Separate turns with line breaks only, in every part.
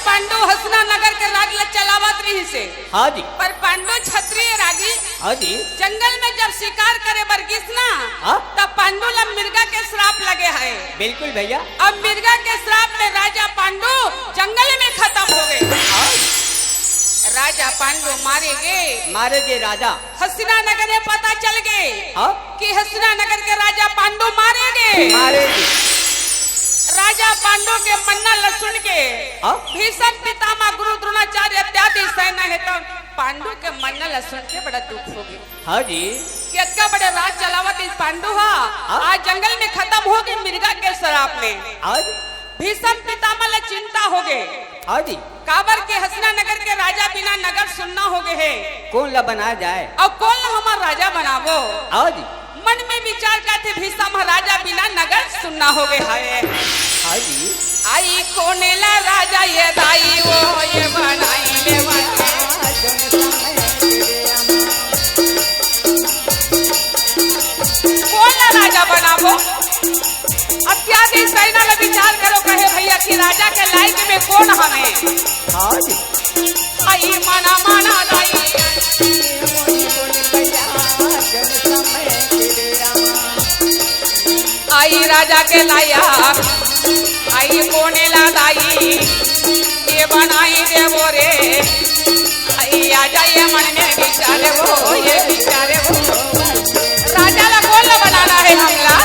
पांडु हसना नगर के राज ल चलावत रही से।
हाँ जी।
पर पांडु क्षत्रिय रागी
हाँ जी।
जंगल में जब शिकार करे बरगिस ना
हाँ?
तब पांडु ला मिर्गा के श्राप लगे है।
बिल्कुल भैया।
अब मिर्गा के श्राप में राजा पांडु जंगल में खत्म हो गए।
हाँ?
राजा पांडु
मारे गए राजा।
हसना नगर में पता चल गए
हाँ?
कि हसना नगर के राजा पांडु मारे गए। राजा पांडु के मन्ना लसुन के भीषम पितामह गुरु द्रोणाचार्य इत्यादि सेना है तो पांडु के मन्ना लसुन के बड़ा दुख हो गया।
हाँ जी।
कि बड़े राज चलावत इस पांडु आज जंगल में खत्म हो गई मिर्गा के श्राप में।
आज
भीषम पितामह चिंता हो गए।
हाँ जी।
काबर के हसना नगर के राजा बिना नगर सुनना हो गए है।
कौन ला बनाया जाए
अब कौन ला हमारा राजा बनावो।
हाँ जी।
मन में विचार करते भीषम राजा बिना नगर सुनना हो गए है।
हाँ जी।
आई कोनेला राजा ये दाई वो ये बनाई ले कौन ला राजा बनावो। इत्यादि सेना में विचार करो कहे भैया कि राजा के लायक में कौन हमें।
हाँ जी।
आई माना माना दाई आई राजा के लाया आई कोने ला दाई ये बनाई दे वो रे आई आजा ये मन में विचारे वो ये विचारे वो राजा ला कौन ला बनाना है हमला।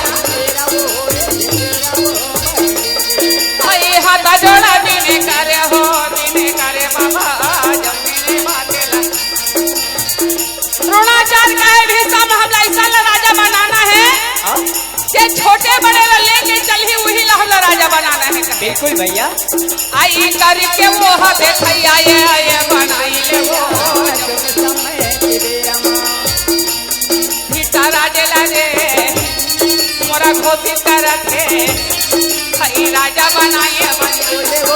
आई हाथ जोड़ा बिने करे हो बिने करे बाबा जमीने बातेला द्रोणाचार्य का है भीषम हमला ऐसा ला राजा बनाना है। ये छोटे बड़े ला लेके चली वही ला हमला राजा बनाना है।
बिल्कुल भैया।
आई करके वो देखैया ये बनाई ले वो भीटा राजे लाजे मोरा घोषित करते हई राजा बनाए बोले वो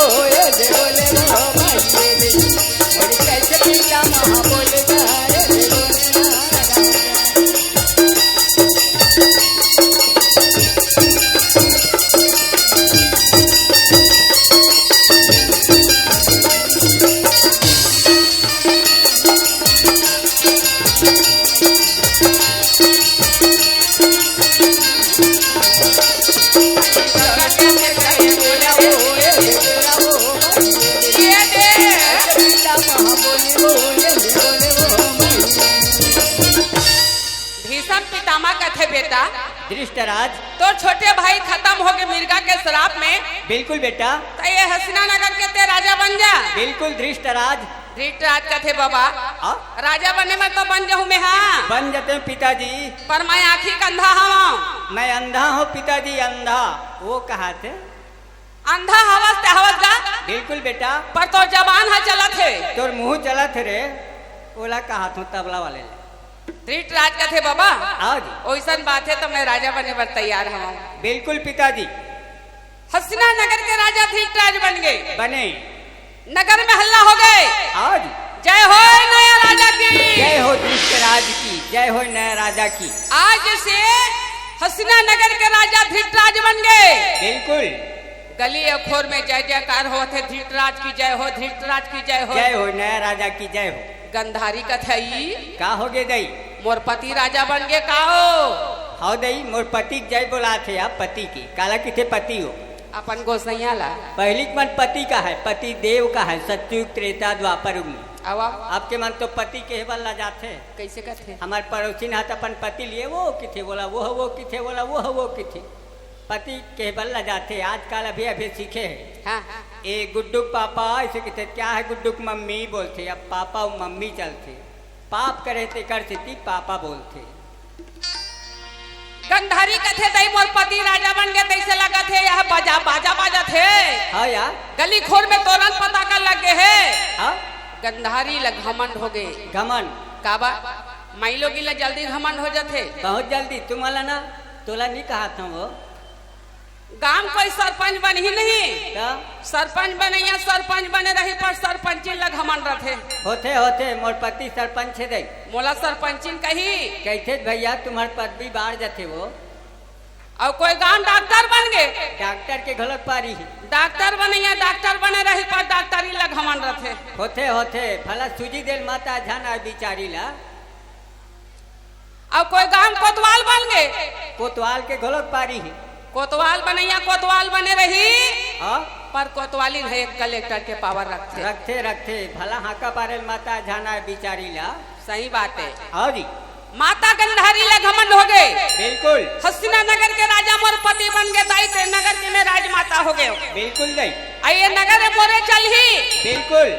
बेटा
धृष्टराज
तो छोटे भाई खत्म हो गए मिर्गा के श्राप में।
बिल्कुल बेटा।
तो ये हसना नगर के ते राजा बन जा।
बिल्कुल धृष्टराज।
धृष्टराज का थे बाबा राजा बने में तो बन जाऊँ मैं। हाँ
बन जाते पिताजी
पर मैं आँखी का अंधा हूँ।
मैं अंधा हूँ पिताजी अंधा। वो कहा थे
अंधा हवस ते हवस का।
बिल्कुल बेटा।
पर तो जबान है चला थे
तोर मुँह चला थे रे ओला कहा तू तबला वाले
धृष्टराज का थे बाबा।
आज
वैसा बात है तो मैं राजा बने पर तैयार हूँ।
बिल्कुल पिताजी।
हसना नगर के राजा धृष्टराज बन गए।
बने
नगर में हल्ला हो गए।
आज
जय हो नया राजा की
जय हो धृष्टराज की जय हो नया राजा की।
आज से हसना नगर के राजा धृष्टराज बन गए।
बिल्कुल।
गली अखोर में जय जयकार हो थे धृष्टराज की जय हो धृष्टराज की जय हो
जय हो नया राजा की जय हो।
गंधारी कथई
का हो गे दई
मोर पति राजा बन गए का हो
दई मोर पति जय बोला थे आप पति की काला किथे पति हो
अपन गोसैया ला
पहली मन पति का है पति देव का है सत्युग त्रेता द्वापर में। आपके मन तो पति के बल्ला जाते
कैसे कहते
हमारे पड़ोसी हाथ अपन पति लिए वो किथे बोला वो किथे बोला वो किथे पति के बल्ला जाते आजकल अभी अभी सीखे है।
हाँ।
ए गुड्डू पापा ऐसे कहते क्या है गुड्डू मम्मी बोलते अब पापा और मम्मी चलते पाप करे थे करते थी पापा बोलते।
गंधारी कथे दई मोर पति राजा बन गए तैसे लगा थे यह बाजा बाजा बाजा थे।
हाँ यार
गली खोर में तोरण पता कर लगे है।
हाँ
गंधारी लग घमंड हो गए।
घमंड
काबा माइलो गिला जल्दी घमंड हो जाते
बहुत जल्दी तुम्हारा ना तोला नहीं कहा था वो
गांव कोई सरपंच बन ही नहीं
क्या
सरपंच बने या सरपंच बने रही पर सरपंची लग घमंड रहे
होते मोर पति सरपंच है दे
मोला सरपंचिन कही
कहते भैया तुम्हारे पदवी बाढ़ जाते वो
और कोई गांव डॉक्टर बन गए,
डॉक्टर के घलक पारी ही
डॉक्टर बने या डॉक्टर बने रही पर डॉक्टरी ला घमंड रथे।
होते होते भला सूजी देल माता जाना बिचारी ला।
और कोई गांव कोतवाल बन गए,
कोतवाल के घलक पारी ही
कोतवाल बने या कोतवाल बने रही
हाँ
पर कोतवाली है कलेक्टर के पावर रखते।
रखते रखते भला हाका पारेल माता जाना बिचारी ला।
सही बात है।
हाँ जी
माता गंधारी ला घमंड हो गए।
बिल्कुल
हस्तिना नगर के राजा मोर पति बन गए, दाई ते नगर के में राजमाता हो गए।
बिल्कुल नहीं
आइए नगर मोरे चल ही।
बिल्कुल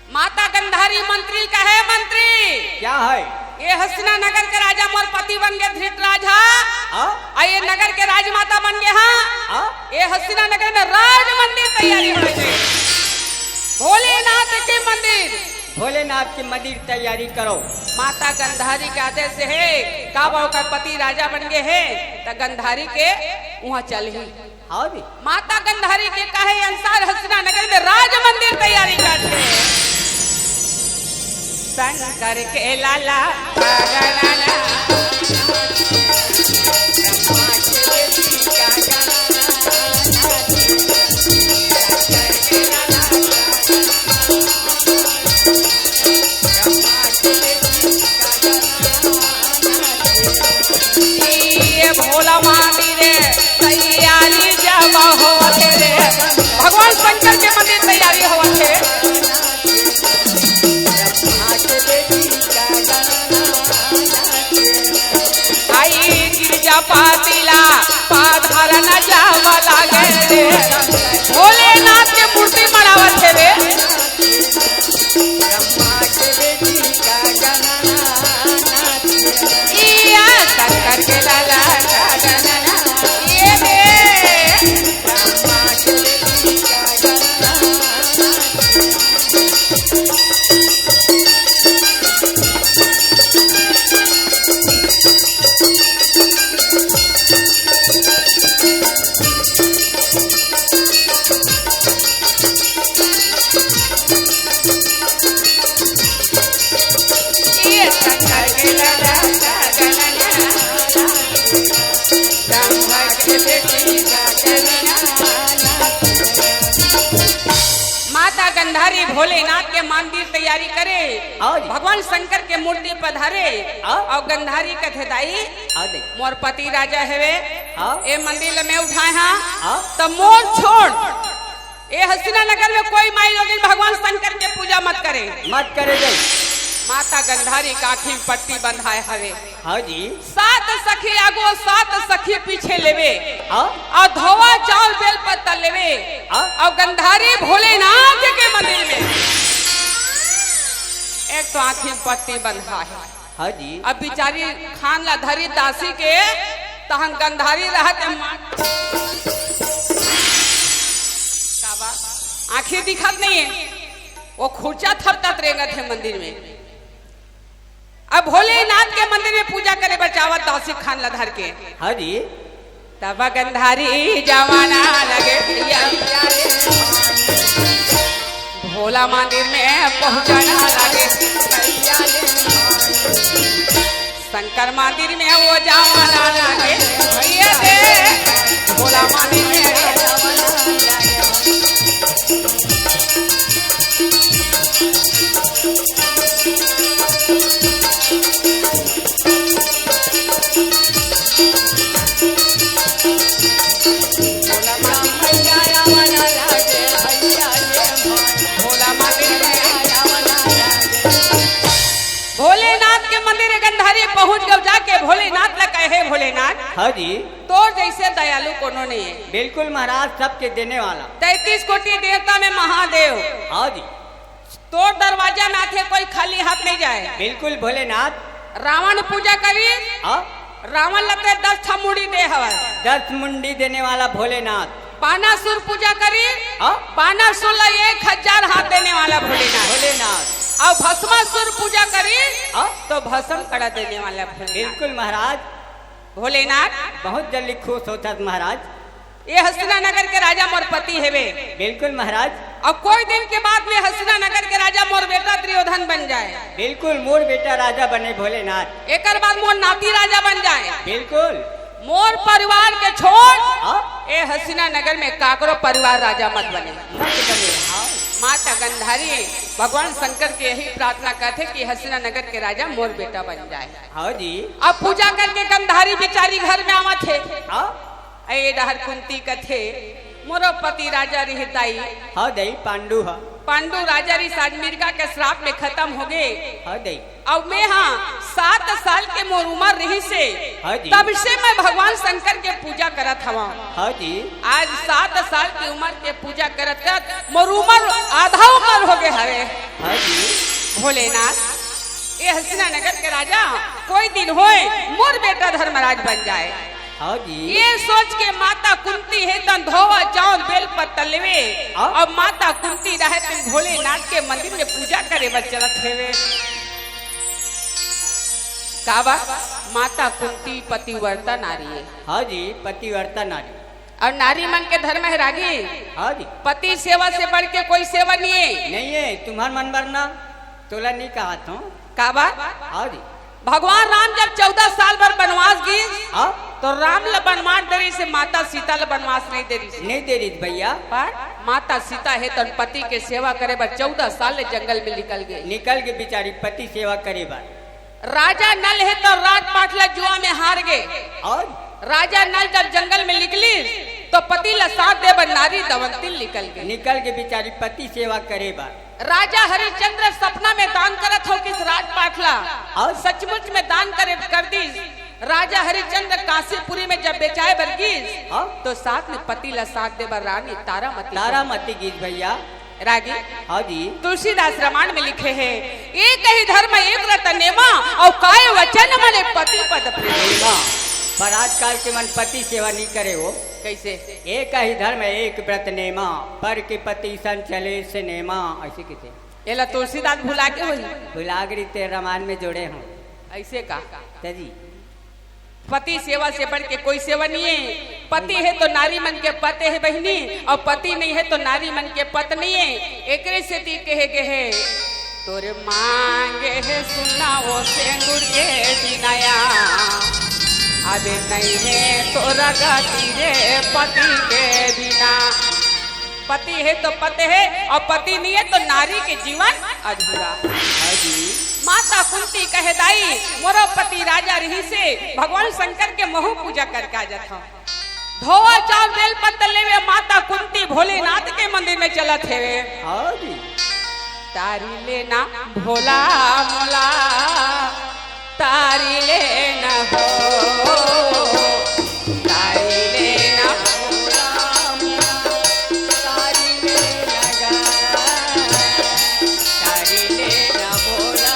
माता गंधारी मंत्री कहे मंत्री
क्या है
ये हस्तिना नगर के राजा मोर पति बन गए धृतराज। आइए नगर के राजमाता बन गए। हाँ ये हस्तिना नगर में राज मंदिर तैयारी हो गई। भोलेनाथ के मंदिर,
भोलेनाथ की मंदिर तैयारी करो।
माता गंधारी के आदेश से है काबा का पति राजा बन गए है तो गंधारी के वहाँ चल ही।
हाँ जी
माता गंधारी के कहे अनुसार हस्तिना नगर में राज मंदिर तैयारी करते हैं। शंकर के लाला गगनना, भोला मंदिर तैयारी जब होते रे, भगवान शंकर के मंदिर तैयारी होते। आई गिरजा पातिला पाधार न जावा लागे रे, भोलेनाथ के मूर्ति मनावत है रे। शंकर के लाला ये शंकर के लाला माता गंधारी भोलेनाथ के मंदिर तैयारी करे, भगवान शंकर के मूर्ति पधारे और गंधारी कथे दाई मोर पति राजा हेवे ए मंदिर में उठाए हाँ तो मोर छोड़ ए हस्तिना नगर में कोई माई लोगिन भगवान शंकर के पूजा मत करे गई। माता गंधारी काठी पट्टी बंधाए हवे।
हाँ जी
7 सखी आगो 7 सखी पीछे लेवे और धोवा चावल बेल पत्ता लेवे और गंधारी भोलेनाथ के मंदिर में एक तो आँखी पट्टी बंधा है।
हाँ जी
अब बिचारी खान ला धरी दासी के तहन गंधारी रहते आँखी दिखत नहीं है, वो खुर्चा थपथप रेंगत है मंदिर में। अब भोलेनाथ के मंदिर में पूजा करे बचावत दासी खान लधर के।
हाँ जी
तब गंधारी जवाना लगे भोला मंदिर में पहुंचना लगे, शंकर मंदिर में वो जवाना लगे भैया दे भोला मंदिर में भोलेनाथ के मंदिर गंधारी पहुंच गए। जाके भोलेनाथ ला कहे भोलेनाथ
हाँ जी
तो जैसे दयालु कोनो नहीं है।
बिल्कुल महाराज सबके देने वाला
33 कोटि देवता में महादेव।
हाँ जी
तो दरवाजा ना थे कोई खाली हाथ नहीं जाए।
बिल्कुल भोलेनाथ
रावण पूजा करी
हाँ
रावण लगते 10 ठा मुड़ी दे हवा
10 मुंडी देने वाला भोलेनाथ।
बानासुर पूजा करी बानासुर ला 1000 हाथ देने वाला भोलेनाथ। और भस्मासुर पूजा करी तो भस्म कड़ा देने वाला भोलेनाथ।
बिल्कुल महाराज
भोलेनाथ
बहुत जल्दी खुश होता महाराज।
ये हस्तिना नगर के राजा मोर पति हेवे।
बिल्कुल महाराज
और कोई दिन के बाद में हस्तिना नगर के राजा मोर बेटा दुर्योधन बन जाए।
बिल्कुल मोर बेटा राजा बने भोलेनाथ।
एक बाद मोर नाती राजा बन जाए।
बिल्कुल
मोर परिवार के छोड़
हाँ
ए हसीना नगर में काकरो परिवार राजा मत बने।
मत बने। हाँ
माता गंधारी भगवान शंकर की यही प्रार्थना करते कि हसीना नगर के राजा मोर बेटा बन जाए।
हाँ जी।
अब पूजा करके गंधारी बेचारी घर में आवा थे।
हाँ
ए डहर कुंती कथे मोरो पति राजा रिहताई।
हाँ दई पांडु हा
पांडु राजा री साज मिर्गा के श्राप में खत्म हो गए।
हाँ दई।
अब मैं हाँ 7 साल के मोर उम्र रही से
हाँ जी।
तब से मैं भगवान शंकर के पूजा करत हवा।
हाँ जी।
आज 7 साल की उम्र के पूजा करत करत मोर उम्र आधा उम्र हो गए हवे।
हाँ जी।
भोलेनाथ ये हसीना नगर के राजा कोई दिन होए मोर बेटा धर्मराज बन जाए।
हाँ जी।
ये सोच के माता कुंती है तन धोवा चावल बेल पत्तर लेवे और माता कुंती रहे तुम भोलेनाथ के मंदिर में पूजा करे बर चलत हेवे। काबा माता कुंती पतिव्रता नारी है।
हाँ जी पतिव्रता नारी
और नारी मन के धर्म है रागी।
हाँ जी।
पति सेवा से बढ़ के कोई सेवा नहीं है।
नहीं है तुम्हार मन वरना तोला नहीं कहा था।
काबा
हाँ जी।
भगवान राम जब 14 साल भर वनवास गए
हाँ
तो राम ल बनवास दे रही से माता सीता ल बनवास नहीं दे रही से।
नहीं दे रही भैया।
पर माता सीता है तो पति के सेवा करे बर 14 साल जंगल में निकल गए।
निकल के बिचारी पति सेवा करे बार।
राजा नल है तो रात पाटला जुआ में हार गए।
और
राजा नल जब जंगल में निकली तो पति ला साथ दे बर नारी दवंतिल निकल गए।
निकल के बिचारी पति सेवा करे बार।
राजा हरिश्चंद्र सपना में दान करत हो किस राज पाटला
और
सचमुच में दान करे कर दी। राजा हरिश्चंद्र काशीपुरी में जब बेचाए बरगीज तो साथ में पति ला साथ दे बर रानी
तारामती गीत भैया
रागी।
हाँ जी।
तुलसीदास रामायण में लिखे हैं एक ही धर्म एक व्रत नेमा और काय वचन मने पति पद प्रेमा।
पर आजकल के मन पति सेवा नहीं करे हो।
कैसे?
एक ही धर्म एक व्रत नेमा पर के पति सन चले सिनेमा। ऐसे किसे
एला तुलसीदास भुला के होई
भुलागरी ते रामायण में जोड़े हूँ।
ऐसे का
जी
पति सेवा से बढ़ के कोई सेवा नहीं है। पति है तो नारी मन के पति है बहनी और पति नहीं है तो नारी मन के पत नहीं है। एक से ती कहे गे है तोरे मांगे है सुना वो सेंदूर के दिनाया अबे नहीं है तोरा गति रे पति के बिना। पति है तो पति है और पति नहीं है तो नारी के जीवन अधूरा। माता कुंती कहे दाई मोरो पति राजा रही से भगवान शंकर के महू पूजा करके आ जाता। धोवा चावल बेल पत्तर लेवे माता कुंती भोलेनाथ के मंदिर में चलत हेवे। तारी लेना भोला मोला तारी लेना हो तारी लेना भोला मोला तारी लेना गा तारी लेना भोला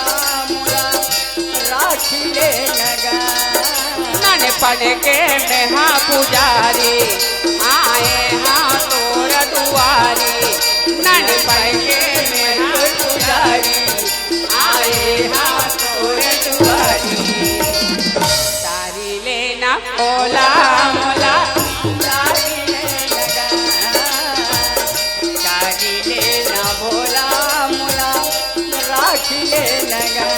मोला राखी लेना गा। नन पढ़ के मेहा पुजारी आए हाँ तोर दुआरी नन पढ़ के मेहा पुजारी आए हाँ तोर दुआरी। तारी लेना भोला मोला तारी लेना तारी लेना भोला मोला राखी लेना गा।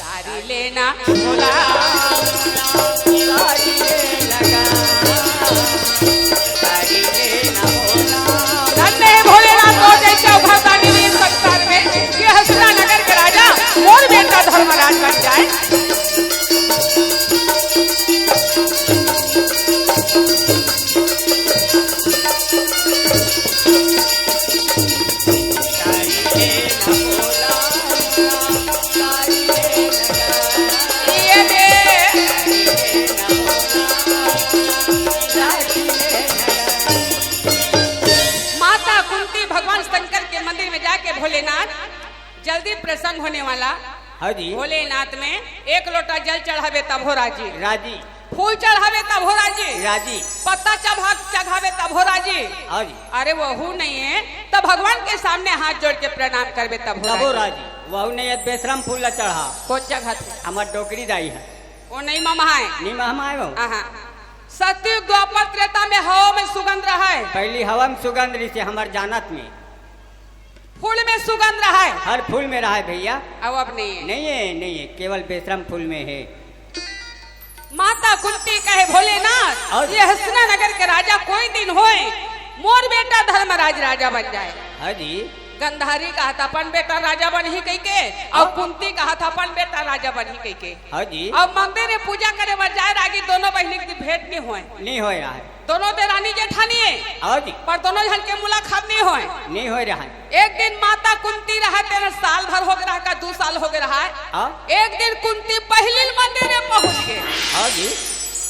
तारी लेना भोला तारी लेना भोलेनाथ जल्दी प्रसन्न होने वाला।
हाँ जी
भोलेनाथ में एक लोटा जल चढ़ावे तब हो राजी,
राजी,
फूल चढ़ावे तब हो राजी,
राजी,
पत्ता चढ़ावे तब हो राजी।
हाँ जी
अरे वहू नहीं है तब भगवान के सामने हाथ जोड़ के प्रणाम करवे तब
तबो राजी। वह नहीं बेशरम फूल चढ़ा
कौन जगह थे?
हमार डोकरी दाई है
वो नहीं ममाए
नहीं हम आए वो
सत्य द्वापर त्रेता में हवा में सुगंध रहा है,
पहली हवा में सुगंध रही से हमार जानत में,
फूल में सुगंध रहा है,
हर फूल में रहा है भैया।
अब नहीं है,
नहीं है केवल बेशरम फूल में है।
माता कुंती कहे भोलेनाथ ये हसनानगर के राजा कोई दिन होए मोर बेटा धर्मराज राजा बन जाए।
हाँ जी
गंधारी कहा था अपन बेटा राजा बन ही कही के, और कुंती कहा था अपन बेटा राजा बन ही कही के।
हाँ जी
अब मंदिर में पूजा करे बर जाए रागी दोनों बहनी की भेंट नहीं होए,
नहीं हो रहा है।
दोनों देरानी जेठानी है
हाँ जी
पर दोनों जन के मुलाकात नहीं होए।
नहीं हो रहा है।
एक दिन माता कुंती रहा तेरा साल भर हो गया का 2 साल हो गया है। एक दिन कुंती पहली मंदिर में पहुंच गए।
हाँ जी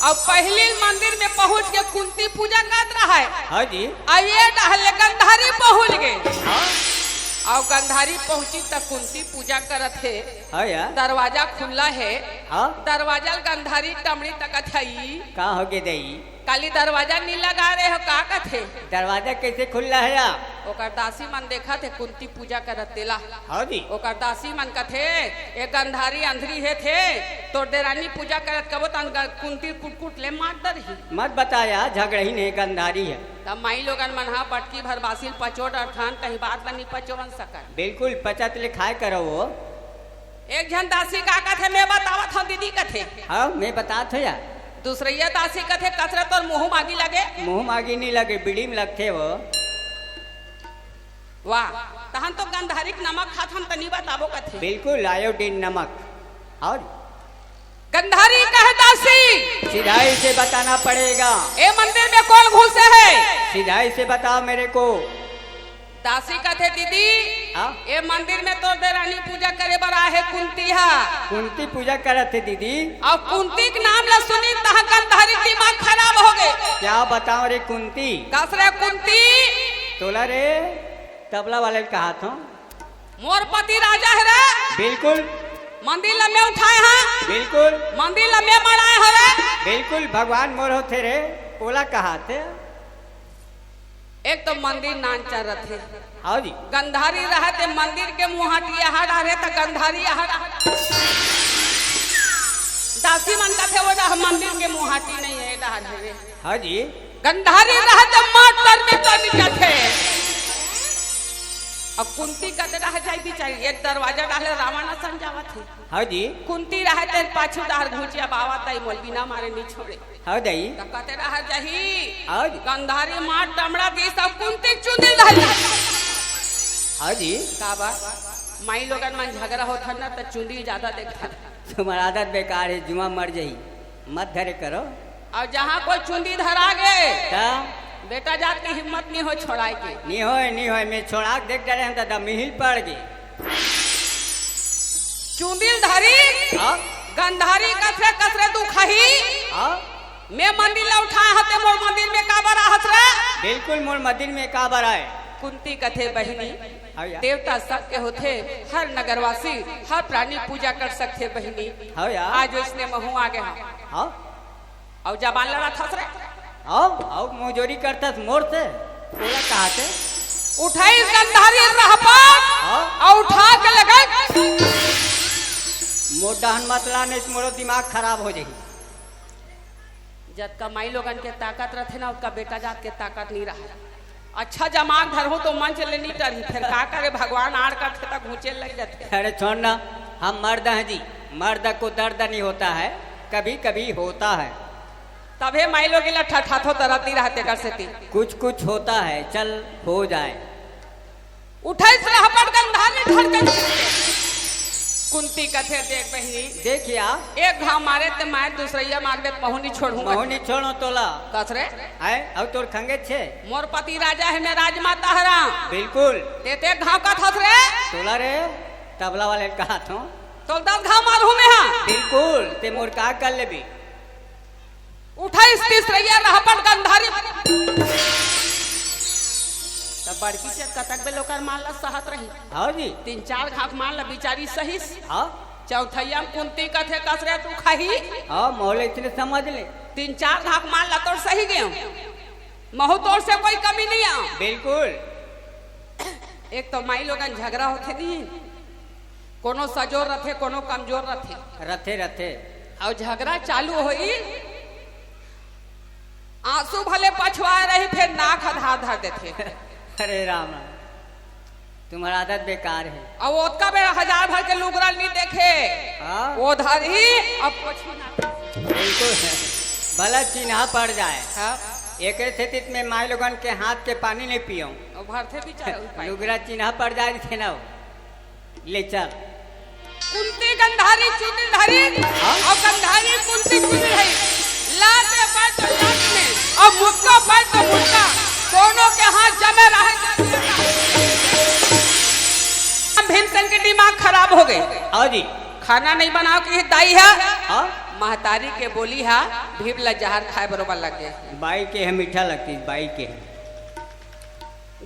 अब पहली मंदिर में पहुंच के कुंती पूजा कर रहा है।
हाँ जी
अब ये डहले गंधारी पहुंच गए।
हाँ
और गंधारी पहुंची तक कुंती पूजा करत है।
हाँ यार
दरवाजा खुला है।
हाँ
दरवाजा गंधारी टमड़ी तक थई
का हो गए दई
काली दरवाजा नहीं लगा रहे हो का कथे
दरवाजा कैसे खुला है या?
ओकर दासी मन देखा थे कुंती पूजा करत तेला।
हाँ जी
ओकर दासी मन कथे एक गंधारी अंधरी है थे तो डेरानी पूजा करत कबो तन कुंती कुटकुट ले मार दरही
मत बताया झगड़ही नहीं गंधारी है।
तब माई लोगन मन हा पटकी भर बासिल पचोट अर्थान कहीं बात बनी पचोवन सकन
बिल्कुल पचत लिखाए करो वो।
एक जन दासी का कथे मैं बतावत हूँ दीदी कथे।
हाँ मैं बता थे या
दूसरिया दासी कथे कसरत और मुंह मागी लगे
मुंह मागी नहीं लगे बीड़ी में लगते वो।
वाह तहन तो गंधारी नमक खात हम तनी बताबो कथे।
बिल्कुल आयोडीन नमक। और
गंधारी कहे दासी
सीधाई से बताना पड़ेगा।
ए मंदिर में कौन घुसे है?
सीधाई से बताओ मेरे को।
दासी कथे दीदी
हाँ?
ए मंदिर में तो देरानी पूजा करे बरा है कुंती हा।
कुंती पूजा करत थे दीदी।
और कुंती के नाम ला सुनी तहा गंधारी दिमाग खराब हो गए।
क्या बताओ रे कुंती?
कसरे कुंती
तोला रे तबला वाले कहा था
मोर पति राजा है रे।
बिल्कुल
मंदिर ला में उठाए हाँ।
बिल्कुल
मंदिर ला में मड़ाए हवे।
बिल्कुल भगवान मोर होते रे ओला कहा थे।
एक तो मंदिर नान चरत है।
हाँ जी
गंधारी रहते मंदिर के मुहाटिया हड़ा रहे तो गंधारी हड़ा दासी मन का थे वो मंदिर के मुहाटी नहीं है डहर है।
हाँ जी
गंधारी रहते मातर में तो नहीं थे। अब कुंती का रह जाए बिचारी एक दरवाजा डाले रावण समझावत है।
हाँ जी
कुंती रहते पाछू डार घुचिया बाबा ताई मोलबी ना मारे नहीं छोड़े।
हाँ दई
कहते रह जाही
हाँ जी
गंधारी मार टमड़ा दी सब कुंती चुनी रहली।
हाँ जी
काबा माई लोगन मन झगड़ा होता ना तो चुंदी ज्यादा देखता।
तुम्हारा आदत बेकार है जुआ मर जाही मत धरे करो।
और जहाँ कोई चुंदी धरा गए
ता
बेटा जात की हिम्मत नहीं हो छोड़ाए के।
नहीं हो मैं छोड़ा के देख डरे हम तो मिहिल पड़ गए।
चुंदी धरी
हाँ
गंधारी कसरे तू खही
हाँ
मैं मंदिर ला उठाए हते मोर मंदिर में का बरा हसरे।
बिल्कुल मोर मंदिर में का बराए।
कुंती कथे बहिनी
हाँ या
देवता सबके होते हर नगरवासी हर प्राणी पूजा कर सकते बहिनी।
हाँ या
आज इसने महू आ गया
हाँ
और जबान लड़ा था रे
आओ मोजोरी करता मोर से ओला कहा थे
उठाई गंधारी रहपा
हाँ
और उठा के लगा
मोर दहन मतला ने मोरो दिमाग खराब हो जाही।
जब का माई लोगन के ताकत रहते ना उसका बेटा जात के ताकत नहीं रहा। अच्छा जमाग धरो तो मन चले नहीं डरी फिर का करे भगवान आड़ करते तक घूचे लग जाते।
अरे छोड़ ना हम मर्द हैं जी मर्द को दर्द नहीं होता है कभी कभी होता है।
तबे माई लोग ठठाथो तरती रहते कर सकती
कुछ होता है चल हो जाए।
उठाई रहपट गंधारी धड़कन कुंती कथे देख बहिनी
देखिया
एक घाव मारे ते मार दूसरिया मार दे पहुनी छोड़ूंगा
महोनी छोड़ो तोला
कसरे
है अब तोर खंगे छे
मोर पति राजा है मैं राजमाता हरा।
बिल्कुल
तेते घाव का थसरे
तोला रे तबला वाले कहा था
तो 10 घाव मारू में हां
बिल्कुल ते मोर का कर लेबी।
उठाई तीसरिया रहपट गंधारी तब बड़की से कतक बे लोकर मान ला सहत रही
हाँ जी
3-4 घाक मान ला बिचारी सही
हाँ
चौथैया में कुंती कथे कसरे तू खाही
हाँ मोहल्ले इतने समझ ले
3-4 घाक मान ला तोर सही गयो महू तोर से कोई कमी नहीं आ
बिल्कुल
एक तो माई लोगन झगड़ा होते दी कोनो सजोर रथे कोनो कमजोर रथे
रथे रथे
और झगड़ा चालू होई आंसू भले पछवा रही फिर नाक आधा धर देते
अरे राम तुम्हारा आदत बेकार है
अब ओतका बेर 1000 भर के लुगरा नहीं देखे
हाँ
वो धर ही अब पछवा
बिल्कुल भला चिन्हा पड़ जाए
हाँ
एक स्थिति में माई लोगन के हाथ के पानी नहीं पियो
भरते भी
लुगरा चिन्हा पड़ जाए थे ना ले चल
कुंती गंधारी चुनी धरी और गंधारी कुंती चुनी है लाते पर तो लात में और मुक्का पर तो मुक्का दोनों के हाथ जमे रहे भीमसेन के दिमाग खराब हो गए
हाँ जी
खाना नहीं बनाओ कि दाई है
हाँ
महतारी के बोली है भीम लजहर खाए बरोबर लगे
बाई के है मीठा लगती बाई के है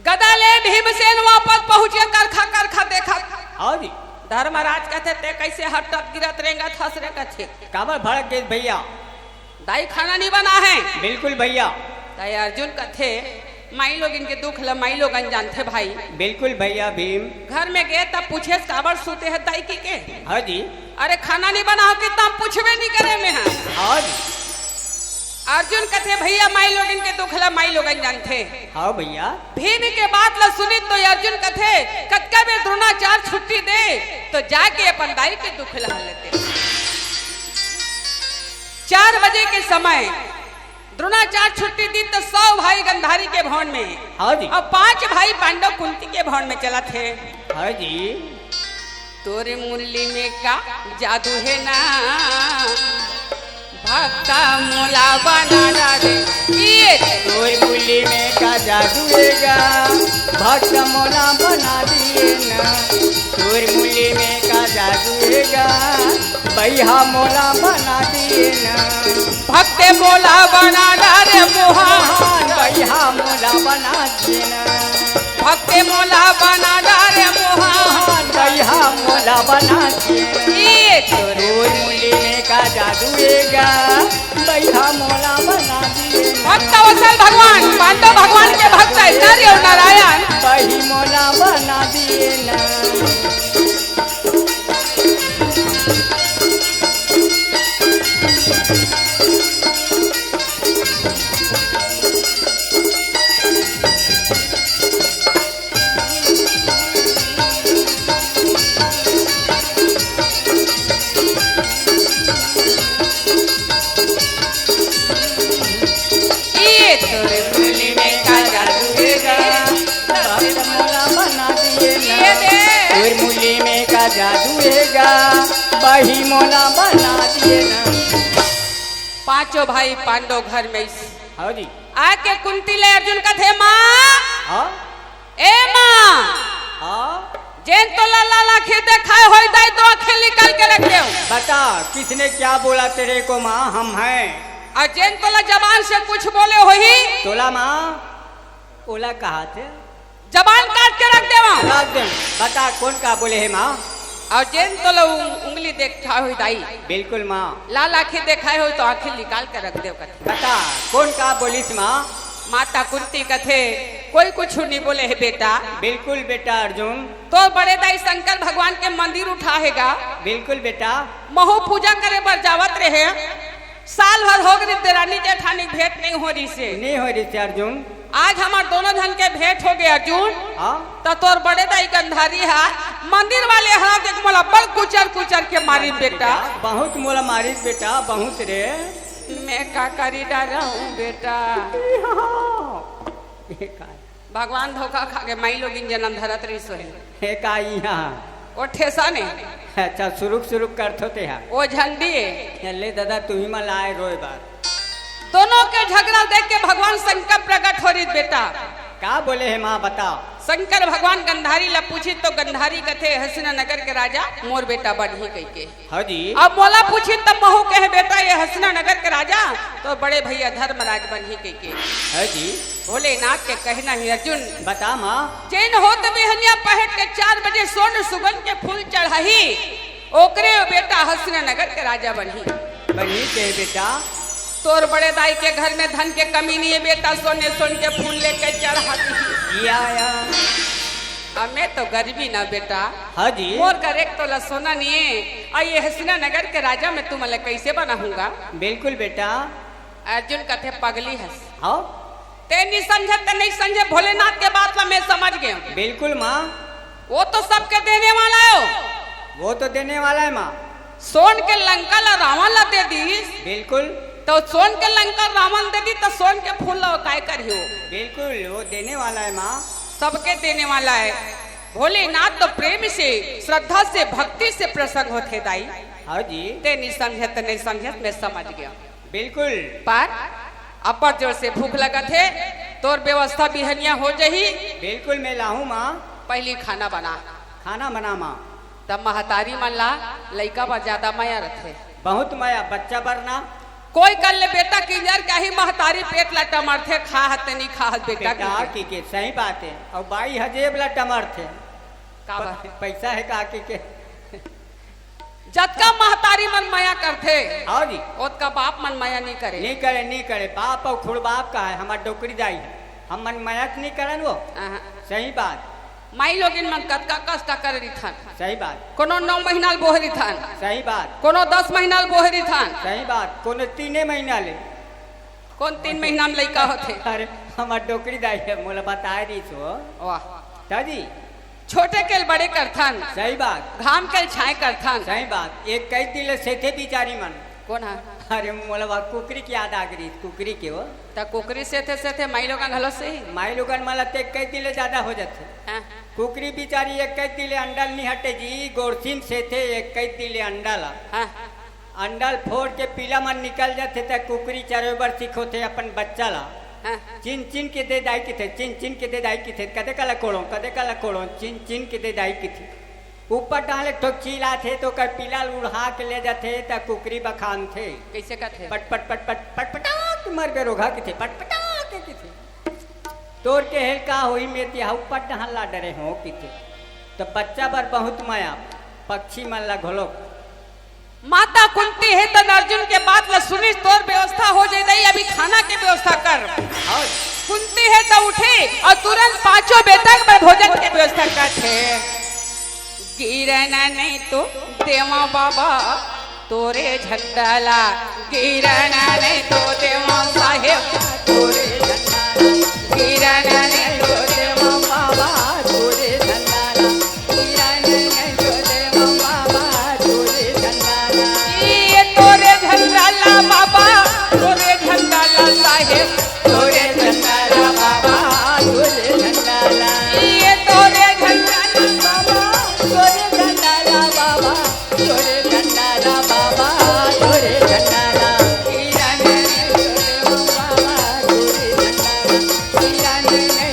गदा ले भीमसेन वापस पहुंचे करखा देखा
हाँ जी
धर्मराज कहते ते कैसे हटत गिरत रेंगा थसरे कथे
काबर भड़क गए भैया
दाई खाना नहीं बना है
बिल्कुल भैया
दाई अर्जुन कथे माई लोग इनके दुख ल माई लोग जानते भाई
बिल्कुल भैया भीम
घर में गए तब पूछे काबर सोते है दाई की के
हाँ जी
अरे खाना नहीं बना हो कितना पूछवे नहीं करे में है
हाँ जी
अर्जुन कथे भैया माई लोग इनके दुख ल माई लोग जानते
हाँ भैया
भीम के बात ल सुनी तो अर्जुन कथे कक्का में द्रोणाचार्य छुट्टी दे तो जाके अपन दाई के दुख ल लेते 4 बजे के समय द्रोणाचार्य छुट्टी दी तो 100 भाई गंधारी के भवन में
हाँ जी
और 5 भाई पांडव कुंती के भवन में चला थे
हाँ जी
तोरे मुरली में का जादू है ना भक्ता मोला बना रे ये
तोर मुली में का जादू हैगा भक्त मोला बना दिए ना तोर मुली में का जादू हैगा भैया मोला बना दिए ना
भक्त मोला बना रे मोहन
भैया मोला बना दिए ना
भक्त मोला बना रे मोहन
भैया मोला बना दिए ना
ये
तोर मुली में का जादू हैगा भैया मोला बना दिए ना
भक्त वत्सल भगवान पांडव भगवान के भक्त है नर और नारायण
वही मोला बना दिए ना
ये तोरे मुरली में का जादू है
भक्त मोला बना दिए
ये
ना
दे
तोर मुली में का जादू हैगा वही मोला बना दिए ना
5 भाई पांडव घर में
हाँ जी
आके कुंती ले अर्जुन का थे माँ
हाँ
ए माँ
हाँ
जैन तो लाला लाखे देखाए होई दाई तो आंखें निकाल के रख दे
बता किसने क्या बोला तेरे को माँ हम हैं
और जैन तो ला जबान से कुछ बोले होई
तोला माँ ओला कहा थे
जबान काट के रख दे
रख दे बता कौन का बोले है माँ
और जैन तो ला उंगली देखा हुई दाई
बिल्कुल माँ
लाल आंखें देखाए हो तो आंखें निकाल के रख दे कथे
बता कौन का बोलिस माँ
माता कुंती कथे कोई कुछ नहीं बोले है बेटा
बिल्कुल बेटा अर्जुन
तो बड़े दाई शंकर भगवान के मंदिर उठाएगा
बिल्कुल बेटा
महू पूजा करे बर जावत रहे साल भर हो गई देरानी जेठानी भेंट नहीं हो रही से
नहीं हो रही थी अर्जुन
आज हमार दोनों जन के भेंट हो गए अर्जुन
हाँ
तो तोर बड़े दाई गंधारी है मंदिर वाले हरा देख मोला बड़ कुचर के मारी बेटा
बहुत मोला मारिस बेटा बहुत रे
मैं का करी डाला हूँ बेटा भगवान धोखा खा के माई लोग इन जन्म धरत रही सोहे
का यहाँ
ओ ठेसा ने
अच्छा शुरू कर थोते हैं
ओ झंडी
ले दादा तुम्ही मला आए रोए बार
दोनों के झगड़ा देख के भगवान शंकर प्रकट हो रही बेटा
का बोले है माँ बताओ
शंकर भगवान गंधारी ला पूछी तो गंधारी कथे हसीना नगर के राजा मोर बेटा बढ़ी कह के
हाँ जी
अब मोला पूछी तब महू कहे बेटा ये हसीना नगर के राजा तो बड़े भैया धर्मराज बनी कह के
है जी
भोलेनाथ के कहना ही अर्जुन
बता माँ।
जैन होत बिहनिया पहट के 4 बजे सोन सुगन के फूल चढ़ाही ओकरे बेटा हसनगर के राजा बनी।
बनी के बेटा
तोर बड़े दाई के घर में धन के कमी नहीं है बेटा, सोने सोन के फूल लेके चढ़ाती
या
हमें तो गरीबी ना बेटा।
हाँ जी।
मोर कर एक तो सोना नहीं है और ये हसनगर के राजा में तुम कैसे बनाऊंगा।
बिल्कुल बेटा।
अर्जुन कथे पगली हस
हाँ
ते नहीं समझे ते नहीं समझे भोलेनाथ के बात में मैं समझ गया।
बिल्कुल माँ।
वो तो सबके देने वाला है
वो तो देने वाला है माँ।
सोन के लंका ला रावण ला दे दी।
बिल्कुल।
तो सोन के लंका रावण दे दी तो सोन के फूल ला काय करियो।
बिल्कुल वो देने वाला है माँ।
सबके देने वाला है। भोलेनाथ तो प्रेम से श्रद्धा से भक्ति से प्रसन्न होते दाई।
हाँ जी।
ते नहीं समझे तो नहीं समझे मैं समझ गया।
बिल्कुल।
पर अपर जोर से भूख लगा थे तोर व्यवस्था बिहनिया हो जाही।
बिल्कुल मैं लाहूँ माँ।
पहली खाना बना।
खाना बना माँ।
तब महतारी मन ला लइका पर ज्यादा माया रखे।
बहुत माया बच्चा बरना।
कोई कर ले बेटा की यार क्या ही महतारी पेट ला टमर थे खा हते नहीं खा हत बेटा
की के सही बात है। और बाई हजेब ला टमर थे
का बात है?
पैसा है का के
जतका महतारी मन माया करते
हाँ जी
ओतका बाप मन माया नहीं करे।
नहीं करे बाप और खुड़ बाप का है। हमार डोकरी दाई है हम मन माया नहीं करन वो। सही बात।
माई लोग इन मन कतका कष्ट कर रही थन।
सही बात।
कोनो 9 महीना बोहरी थन।
सही बात।
कोनो 10 महीना बोहरी थन।
सही बात। कोनो 3 महीना ले।
कौन 3 महीना में लइका होते।
अरे हमार डोकरी दाई है मोला बताए दी सो।
वाह
दादी
छोटे के बड़े करथन।
सही बात।
घाम के छाए करथन।
सही बात। एक कई दिल से थे बिचारी मन।
कौन है?
अरे मोला कुकरी की याद आ गई। कुकरी के वो
त कुकरी से थे माई लोगन हलो से
माई लोगन मला ते कई दिले ज्यादा हो जाते।
हाँ?
कुकरी बिचारी एक कई दिले अंडल नहीं हटे जी। गोरसिन से थे एक कई दिले अंडला।
हाँ?
अंडल फोड़ के पीला मन निकल जाते थे। कुकरी चरोबर सीखो थे अपन बच्चा ला।
हाँ?
चिन चिन के दे दाई की थे। चिन के दे दाई की थे। कदे कला कोड़ो चिन के दे दाई की थी। ऊपर डाले ठोक चीला थे तो कर पीला उड़ा के ले जाते त कुकरी बखान थे।
कैसे कहते?
पट पट पट पट पट पटाक मर गए रोघा की थे। पट पटाक की थे। तोड़ के हेल का हुई मेती ऊपर डहान ला डरे हो की थे। तो बच्चा पर बहुत माया पक्षी मन ला घोलो।
माता कुंती है तो अर्जुन के बात ला सुनी तोर व्यवस्था हो जाए। अभी खाना की व्यवस्था कर।
और
कुंती है तो उठे और तुरंत 5 बेटा में भोजन की व्यवस्था करते। गिरना नहीं तो देवा बाबा तोरे झंडाला। गिरना नहीं तो देवा साहेब तोरे झंडाला। गिरना नहीं तो देवा बाबा तोरे झंडाला। गिरना नहीं तो देवा बाबा तोरे झंडाला। ये तोरे झंडाला बाबा तोरे झंडाला साहेब तोरे झंडाला बाबा तोरे झंडाला। ये तोरे झंडाला बाबा तोरे झंडाला बाबा तोरे झंडाला बाबा तोरे झंडाला। गिरने नहीं तो बाबा तोरे झंडाला। गिरने नहीं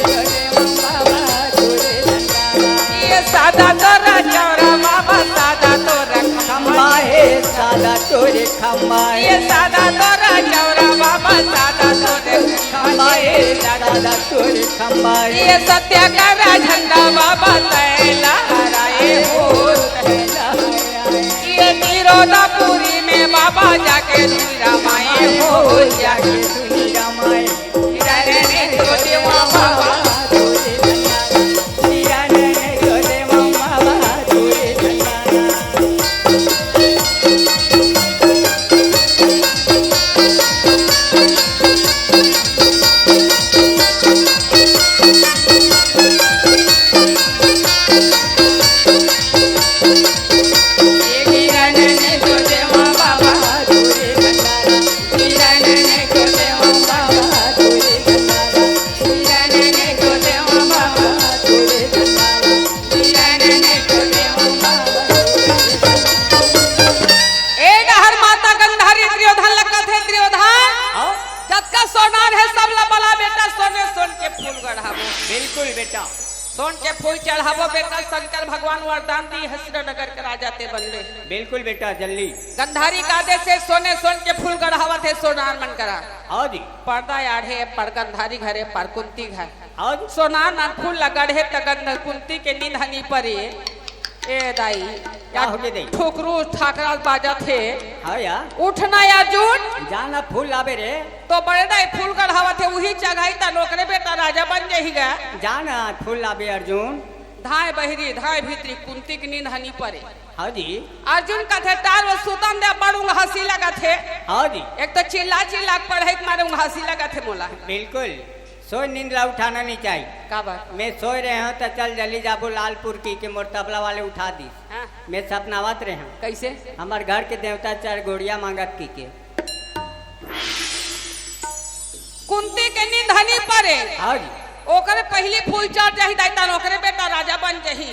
तो बाबा तोरे झंडाला। ये सादा तोरा चौरा बाबा सादा तोरा खम्बा है सादा तोरे खम्बा। ये सादा तोरा चौरा बाबा सादा तोरे खम्बा है सादा तोरे खम्बा। ये सत्य का झंडा बाबा तैला हराए हो तैला। ये निरोधापुरी में बाबा जाके सुनी रामाए हो जाके सुनी रामाए। गिरने तो देवा बाबा तोरे झंडाला। गिरने तो देवा बाबा तोरे झंडाला। गिरने तो देवा बाबा तोरे झंडाला। गिरने तो देवा सोन के फूल चढ़ावो बेटा, शंकर भगवान वरदान दी हसरनगर के राजा ते बनले।
बिल्कुल बेटा जल्दी।
गंधारी का आदेश से सोने सोन के फूल गढ़ावा थे, सोनार मन करा।
हाँ जी।
पर्दा आढ़े पर गंधारी घरे पर कुंती घर।
हाँ जी।
सोनार ना फूल लगढ़े तगन कुंती के नींद हनी परी। ए दाई
क्या हो गया दाई?
ठोकरू ठाकरा बाजा थे।
हाँ या
उठना अर्जुन,
जाना फूल लावे रे।
तो बड़े दाई फूल गढ़ावा थे, वही चढ़ाई ता नौकरे बेटा राजा बन जाही गा।
जाना फूल लावे अर्जुन।
धाय बहिरी धाय भीतरी कुंती की नींद हनी परे।
हाँ जी।
अर्जुन का थे तार वो सुतम दे बड़ूंग हंसी लगा थे।
हाँ जी।
एक तो चिल्ला चिल्ला पढ़े मारे हंसी लगा थे मोला।
बिल्कुल सोई नींदला उठाना नहीं चाहिए।
का बात?
मैं सोए रहे हूँ तो चल जल्दी जाबो लालपुर की के मोर तबला वाले उठा दी।
हाँ?
मैं सपनावत रहे हूँ।
कैसे?
हमार घर के देवता 4 गोड़िया मांगत की के।
कुंती के नींद हनी परे।
हाँ जी।
ओकरे पहली फूल चढ़ जाही दाई ओकरे बेटा राजा बन जाही।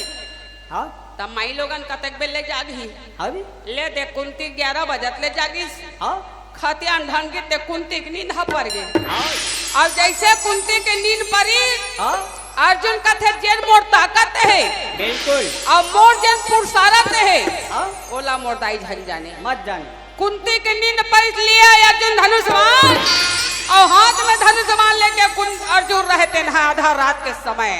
हाँ
तब माई लोगन कतक बेल ले जागी।
हाँ जी।
ले दे कुंती 11 बजत ले जागिस।
हाँ
खतियान ढंगी ते कुंती की नींद पड़ गई।
हाँ
और जैसे कुंती की नींद पड़ी,
हाँ
अर्जुन का थे जेन मोर ताकत है।
बिल्कुल।
और मोर जेन पुरुषारत है।
हाँ
ओला मोर दाई झन जाने।
मत जाने।
कुंती के नींद पर लिया अर्जुन धनुष्मान, और हाथ में धनुष्मान लेके अर्जुन रहते ना आधा रात के समय।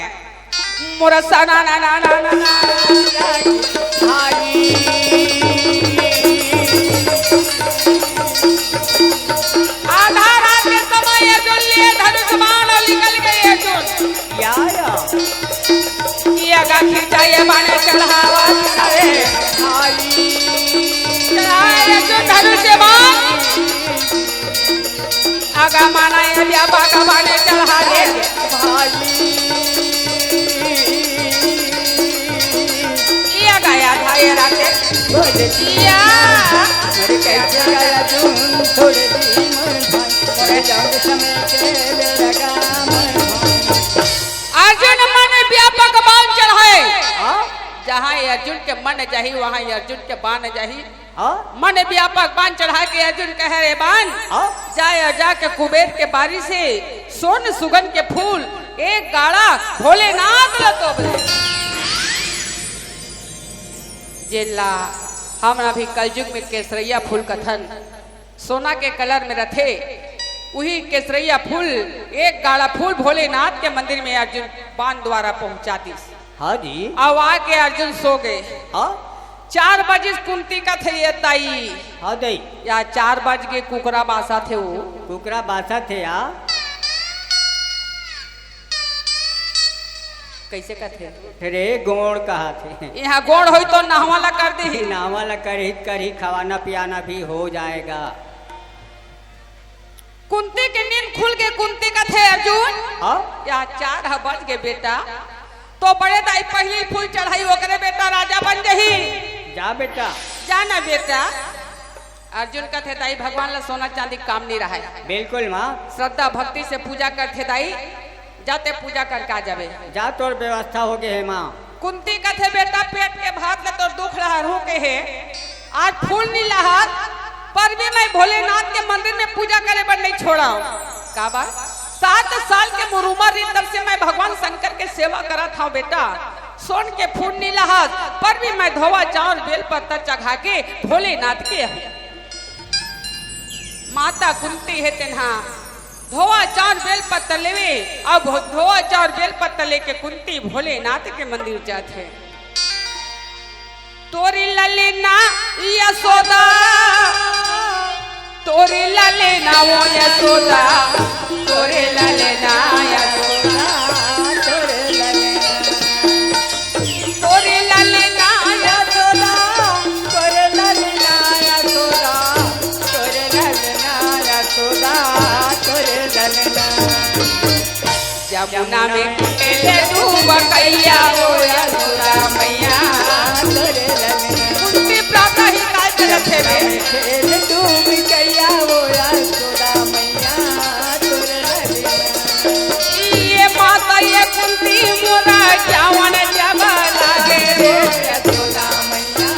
मोरा सना ना ना ना ना ना आधा रात के समय अर्जुन लिए धनुष्मान और निकल गए अर्जुन।
या
किया गा खिंचाए बाने चढ़ावा अरे चढ़ाए अर्जुन धनुष्मान आगा माना ये व्यापा का बाने चढ़ा दे किया गाया था ये राते किया
मेरे कैसे गया तुम थोड़े दिन भाई जाओ समय के लगा
अर्जुन मन व्यापक बाण चढ़ाए।
हाँ
जहाँ अर्जुन के मन जाही वहाँ अर्जुन के बाण जाही।
हाँ
मन व्यापक बाण चढ़ा के अर्जुन कहे रे बाण
हाँ
जाए जाके कुबेर के बारी से सोन सुगन के फूल एक गाड़ा भोलेनाथ लतो जिला हम अभी कलयुग में केसरिया फूल कथन सोना के कलर में रथे, वही केसरिया फूल एक गाड़ा फूल भोलेनाथ के मंदिर में अर्जुन बाण द्वारा पहुंचा दी।
हाँ जी।
अब आके अर्जुन सो गए।
हाँ
4 बजे कुंती का थे ये ताई।
हाँ दई
या 4 बज के कुकरा बासा थे वो
कुकरा बासा थे या
कैसे कहते
फिर गोड़ कहा थे।
यहाँ गोड़ हो तो नहवाला कर दे
नावाला कर ही खवाना पियाना भी हो जाएगा।
कुंती के नींद खुल के कुंती का थे अर्जुन।
हाँ
या 4 बज के बेटा तो बड़े दाई पहली फूल चढ़ाई ओकरे बेटा राजा बन जही।
जा बेटा
जाना बेटा। अर्जुन का थे दाई भगवान ला सोना चांदी काम नहीं रहा है।
बिल्कुल माँ
श्रद्धा भक्ति से पूजा करते दाई जाते पूजा करके आ जावे।
जा तोर व्यवस्था हो गए है माँ।
कुंती का थे बेटा पेट के भात में तो दुख रहा हो के है आज फूल नहीं लहा पर भी मैं भोलेनाथ के मंदिर में पूजा करे पर नहीं छोड़ा। का बात 7 साल के मुरुमा तब से मैं भगवान शंकर के सेवा करा था बेटा। सोन के फूल नहीं लहा पर भी मैं धोवा चावल बेल पत्ता चढ़ा के भोलेनाथ के माता कुंती है तेन्हा धोवा चार बेल पत्ता लेवे। अब धोवा चार बेल पत्ता लेके कुंती भोलेनाथ के मंदिर जाते। तोरी ललेना यशोदा तोरी ललेना वो यशोदा तोरे ललेना यशोदा तोरे ललेना यशोदा
तोरे ललना यशोदा तोरे ललना यशोदा तोरे ललना
यमुना में खेले डूब कैया वो यशोदा मैया
तोरे ललना
कुंती प्रातः ही काल रखे में
खेल डूब गया वो यशोदा मैया तोरे ललना
ये माता ये कुंती मोरा जावन जब लागे रे
यशोदा मैया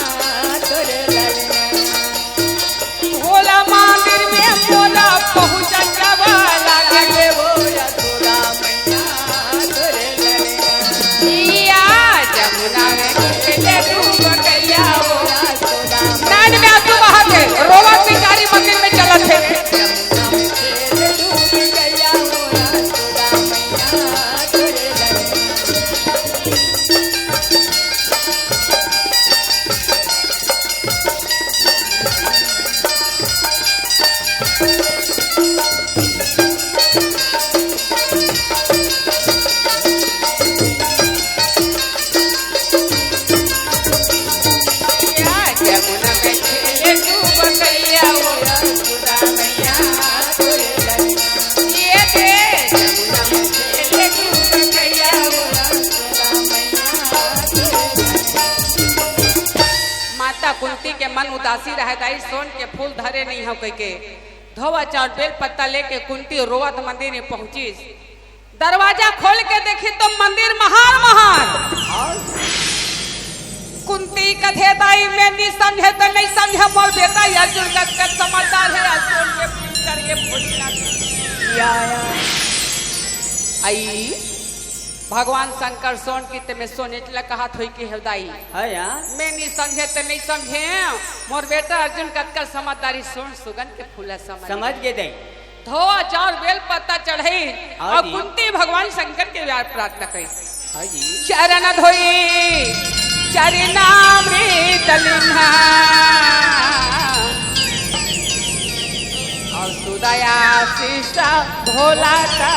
तोरे ललना
भोला मंदिर में मोरा पहुंच जब लागे
वो यशोदा मैया तोरे ललना
कहीं के मन उदासी रहे दाई सोन के फूल धरे नहीं हो कह के धोवा चार बेल पत्ता लेके कुंती रोवत मंदिर में पहुंची। दरवाजा खोल के देखी तो मंदिर महार महार। कुंती कथे दाई में नहीं समझे तो नहीं समझे मोर बेटा अर्जुन का समझदार है। सोन के फूल करके भोजला आई भगवान शंकर सोन की ते में सोनेटला कहा थोई की हृदय मैं नहीं समझे तो नहीं समझे मोर बेटा अर्जुन कत्कर समझदारी सोन सुगन के फूला समझ
गए दे
धोआ चार बेल पत्ता चढ़े और कुंती भगवान शंकर के व्यार प्रार्थना करी। चरण धोई चरणामृत लिन्हा और सुदया शिष्टा भोला का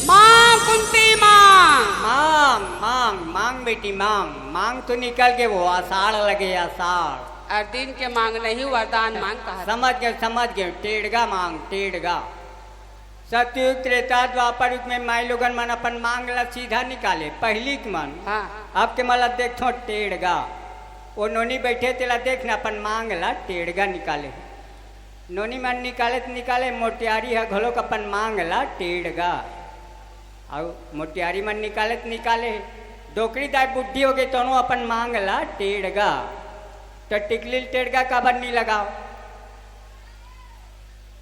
मांग कुंती मांग
मांग मांग मांग बेटी मांग मांग तो निकल के वो आषाढ़ लगे आषाढ़
और दिन के मांग नहीं वरदान मांग कहा।
समझ गए टेढ़गा मांग टेढ़गा। सतयुग त्रेता द्वापर युग में माई लोगन मन अपन मांग ला सीधा निकाले पहली के मन।
हाँ।
अब के मला देखो टेढ़गा वो नोनी बैठे तेला देखना अपन मांग ला टेढ़गा निकाले। नोनी मन निकाले तो निकाले मोटियारी है घोलो अपन मांग ला टेढ़गा और मोटियारी मन निकाले तो निकाले डोकरी दाई बुद्धि हो गई दोनों अपन मांग ला टेढ़गा। तो टिकली टेढ़गा काबर नहीं लगाओ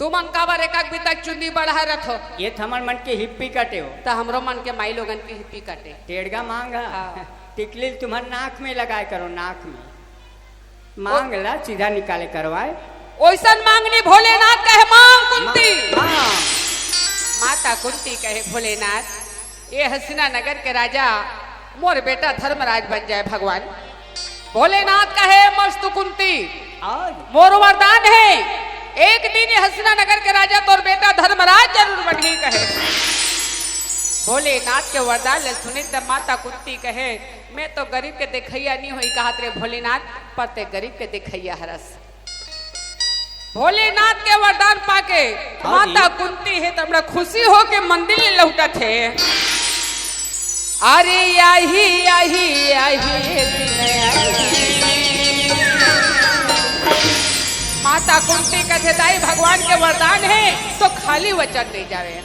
तू मन काबर एक तक चुंदी बढ़ा रखो
ये थमन मन के हिप्पी कटे हो
तो हमरो मन के माई लोगन की हिप्पी कटे
टेढ़गा मांग टिकली तुम्हारे नाक में लगाए करो नाक में मांग ला सीधा निकाले करवाए
ओइसन मांगनी भोलेनाथ कहे मांग कुंती माता कुंती कहे भोलेनाथ ये हसीना नगर के राजा मोर बेटा धर्मराज बन जाए भगवान। भोलेनाथ कहे मस्त कुंती मोर वरदान है एक दिन हसीना नगर के राजा तोर बेटा धर्मराज जरूर बनी कहे। भोलेनाथ के वरदान ले सुनी तब माता कुंती कहे मैं तो गरीब के देखैया नहीं हुई कहा तेरे भोलेनाथ पर ते गरीब के देखैया हरस। भोलेनाथ के वरदान पाके माता कुंती है तो खुशी हो के मंदिर में लौटा थे। अरे यही यही यही माता कुंती कहते दाई भगवान के वरदान है तो खाली वचन नहीं जावे।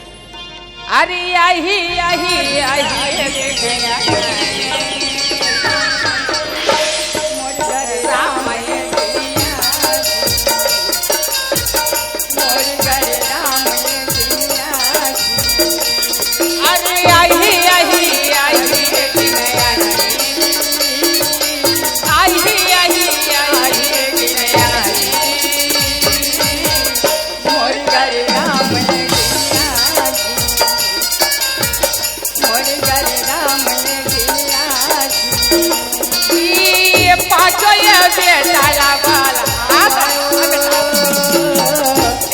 अरे यही यही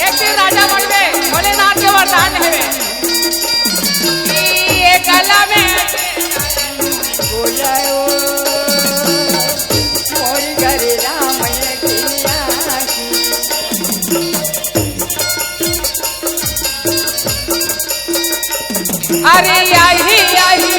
एक दिन राजा बन गए भोलेनाथ के वरदान है ये गला में अरे यही यही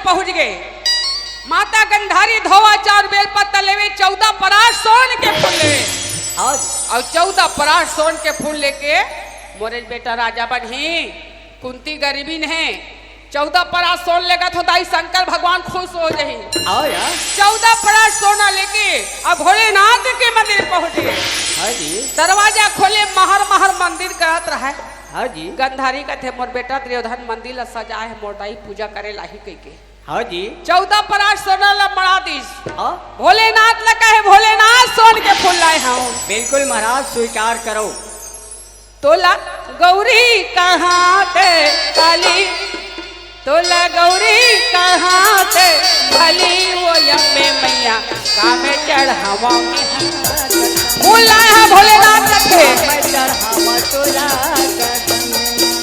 पहुंच गए। माता गंधारी धोवा चार बेल पत्ता लेवे 14 परास सोन के फूल लेवे और 14 परास सोन के फूल लेके मोरे बेटा राजा बनी। कुंती गरीबी नहीं 14 परास सोन लेगा तो दाई शंकर भगवान खुश हो जाही। 14 परास सोना लेके अब भोलेनाथ के मंदिर पहुंच गए। दरवाजा खोले महर महर मंदिर करत रहे। गंधारी कहते मोर बेटा दुर्योधन मंदिर ला सजाए मोरदाई पूजा करे लाही कह के
हाँ जी
14 पराठ सोना ला बड़ा दिस
हाँ
भोलेनाथ ने कहे भोलेनाथ सोन के फूल लाए हूँ
बिल्कुल महाराज स्वीकार करो।
तोला गौरी कहाँ थे काली तोला गौरी कहाँ थे भली वो यम्मे मैया कामे चढ़ावा फूल लाए हैं भोलेनाथ रखे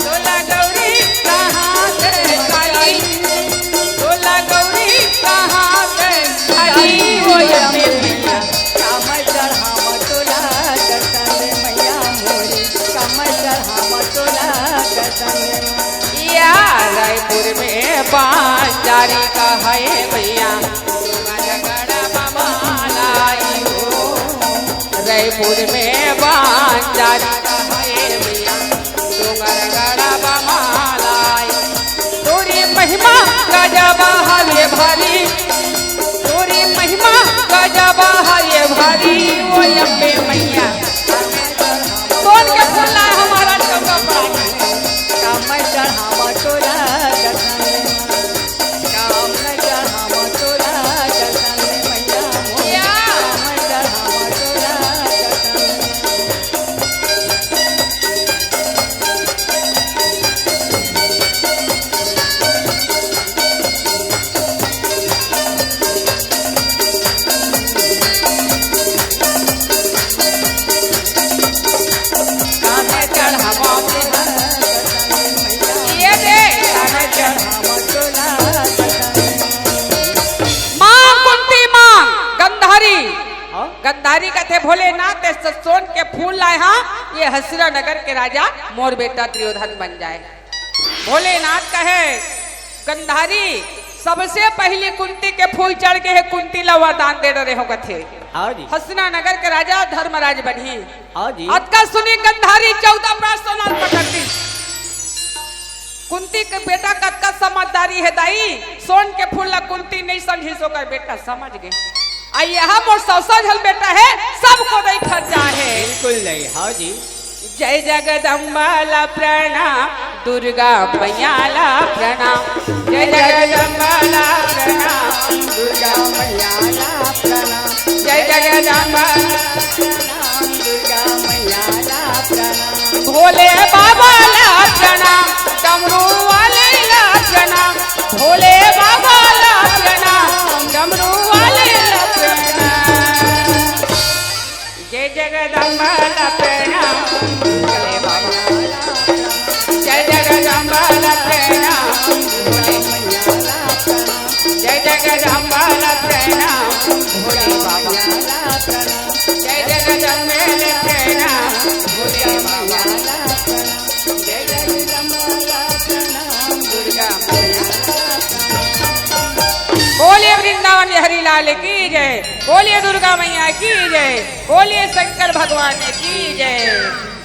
तोला गौरी कहाँ थे काली तोला गौरी कहाँ थे भली वो यम्मे मैया या रायपुर में बांजारी का है मैया रायपुर में बांजारी का है मैया डोंगरगढ़ बमालाई तोरी महिमा गजब हरे भारी तोरी महिमा गजब हरे भारी वो यम्मे मैया सोन के फूल लाए हमारा चौका पर गंधारी कहते भोलेनाथ सोन के फूल लाए हाँ ये हसरा नगर के राजा मोर बेटा त्रियोधन बन जाए। भोलेनाथ कहे गंधारी सबसे पहले कुंती के फूल चढ़ के है कुंती ला वरदान दे रहे हो कथे हसना नगर के राजा धर्मराज बनी अतका सुनी गंधारी 14 प्राण सोना पकड़ती कुंती के बेटा कतका समझदारी है दाई सोन के फूल ला कुंती नहीं समझी सो कर बेटा समझ गए यहाँ मोर सौसा झल बेटा है सबको दई खर्चा है
बिल्कुल नहीं। हाँ जी
जय जगदम्बा ला प्रणाम दुर्गा मैया ला प्रणाम जय जगदम्बा ला प्रणाम
दुर्गा मैया ला प्रणाम
जय जगदम्बा
दुर्गा मैया ला प्रणाम
भोले बाबा ला प्रणाम डमरू वाले ला प्रणाम भोले बाबा ला प्रणाम डमरू वाले ला प्रणाम जय जगदम्बा ला प्रणाम भोले बाबा जय जगदम्बा ला प्रणाम भोले मैया ला प्रणाम जय जगदम्बा ला प्रणाम भोले बाबा ला प्रणाम जय जगदम्बा ला प्रणाम भोले बाबा ला प्रणाम जय जगदम्बा ला प्रणाम दुर्गा मैया ला प्रणाम। बोलिए वृंदावन बिहारी लाल की जय बोलिए दुर्गा मैया की जय बोलिए शंकर भगवान की जय।